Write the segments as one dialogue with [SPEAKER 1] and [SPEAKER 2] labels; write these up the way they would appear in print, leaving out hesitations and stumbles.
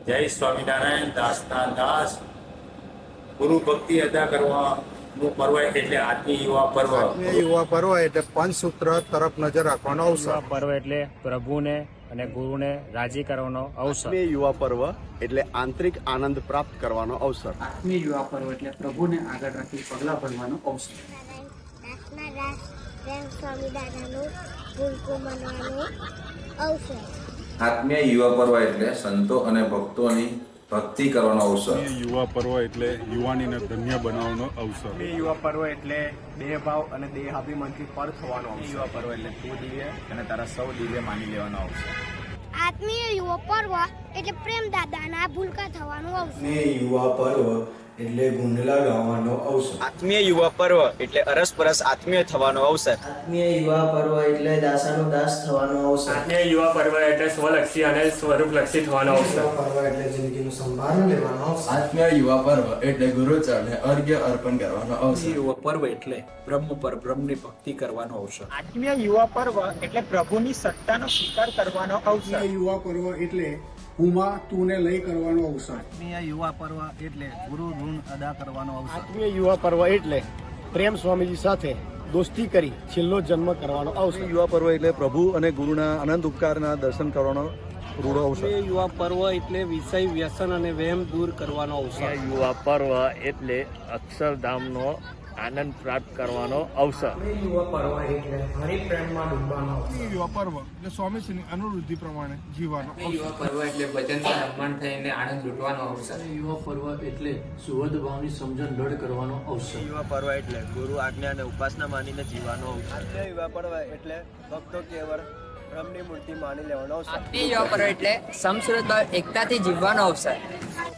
[SPEAKER 1] જય સ્વામિનારાયણ. દાસના દાસ ગુરુ ભક્તિ અદા કરવાનું પર્વ એટલે આત્મીય યુવા પર્વ.
[SPEAKER 2] યુવા પર્વ એટલે પંચસૂત્ર તરફ નજર રાખવાનો અવસર.
[SPEAKER 3] યુવા પર્વ એટલે પ્રભુને અને ગુરુને રાજી કરવાનો અવસર.
[SPEAKER 4] આત્મીય યુવા પર્વ એટલે આંતરિક આનંદ પ્રાપ્ત કરવાનો અવસર.
[SPEAKER 5] આત્મીય યુવા પર્વ એટલે પ્રભુને આગળ રાખી પગલાં ભરવાનો અવસર.
[SPEAKER 6] દાસના દાસ પ્રેમ સ્વામી દાદાનું ભૂલકો મનવાનો અવસર.
[SPEAKER 7] આત્મીય યુવા પર્વ એટલે સંતો અને ભક્તોની ભક્તિ કરવાનો અવસર.
[SPEAKER 8] યુવા પર્વ એટલે યુવાનીને ધન્ય બનાવવાનો અવસર.
[SPEAKER 4] યુવા પર્વ એટલે દેહભાવ અને દેહાભિમાનથી પર થવાનો અવસર. યુવા પર્વ એટલે તું દિવ્ય અને તારા સૌ દિવ્ય માની લેવાનો અવસર.
[SPEAKER 6] આત્મીય યુવા પર્વ એટલે પ્રેમ દાદાના ભૂલકા થવાનો અવસર.
[SPEAKER 9] યુવા પર્વ એટલે ગુંડલા ગાવાનો અવસર.
[SPEAKER 4] આત્મીય યુવા પર્વ એટલે અરસપરસ આત્મીય થવાનો અવસર.
[SPEAKER 9] આત્મીય યુવા પર્વ એટલે દાસાનો દાસ થવાનો અવસર.
[SPEAKER 3] આત્મીય યુવા પર્વ એટલે સ્વલક્ષી અને સ્વરૂપલક્ષી થવાનો અવસર.
[SPEAKER 9] યુવા પર્વ એટલે જિંદગીનું સંભાળ લેવાનો અવસર.
[SPEAKER 10] આત્મીય યુવા પર્વ એટલે ગુરુચરણને અર્ઘ્ય અર્પણ કરવાનો અવસર.
[SPEAKER 5] યુવા પર્વ એટલે બ્રહ્મ પર બ્રહ્મની ભક્તિ કરવાનો અવસર.
[SPEAKER 3] આત્મીય યુવા પર્વ એટલે પ્રભુની સત્તાનો સ્વીકાર કરવાનો અવસર.
[SPEAKER 2] યુવા પર્વ એટલે હુંમાં તુને લઈ કરવાનો અવસર.
[SPEAKER 5] આત્મીય યુવા પર્વ એટલે ગુરુ ઋણ અદા કરવાનો અવસર.
[SPEAKER 4] આત્મીય યુવા પર્વ એટલે પ્રેમ સ્વામીજી સાથે દોસ્તી કરી છેલ્લો જન્મ કરવાનો અવસર. યુવા પર્વ એટલે પ્રભુ અને ગુરુના અનંત ઉપકારના દર્શન કરવાનો રૂડો અવસર.
[SPEAKER 5] યુવા પર્વ એટલે વિષય વ્યસન અને વહેમ દૂર કરવાનો અવસર.
[SPEAKER 3] યુવા પર્વ એટલે અક્ષરધામનો આનંદ પ્રાપ્ત કરવાનો અવસર.
[SPEAKER 5] યુવા પર્વ એટલે હરિપ્રેમમાં ડૂબવાનો અવસર.
[SPEAKER 2] યુવા પર્વ એટલે સ્વામીશ્રીની અનુવૃત્તિ પ્રમાણે જીવવાનો
[SPEAKER 5] યુવા પર્વ એટલે વચનથી સન્માન થઈને આનંદ લૂંટવાનો અવસર. યુવા પર્વ એટલે સુહદ ભાવની સમજણ દૃઢ કરવાનો અવસર.
[SPEAKER 4] યુવા પર્વ એટલે ગુરુ આજ્ઞા અને ઉપાસના માનીને જીવવાનો અવસર. આત્મીય યુવા પર્વ એટલે ભક્તો કેવળ બ્રહ્મની મૂર્તિ માની લેવાનો અવસર.
[SPEAKER 11] આત્મીય યુવા પર્વ એટલે સમશ્રુત એકતાથી જીવવાનો અવસર.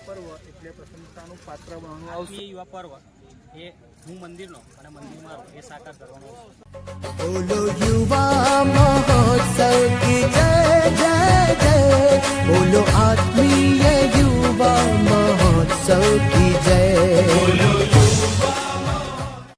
[SPEAKER 2] પર્વ એટલે પ્રશંસાનું પાત્ર બનવાનું અવસર.
[SPEAKER 5] યુવા પર્વ એ હું મંદિરનો અને મંદિર મારો એ સાકાર કરવાનો અવસર.
[SPEAKER 9] બોલો યુવા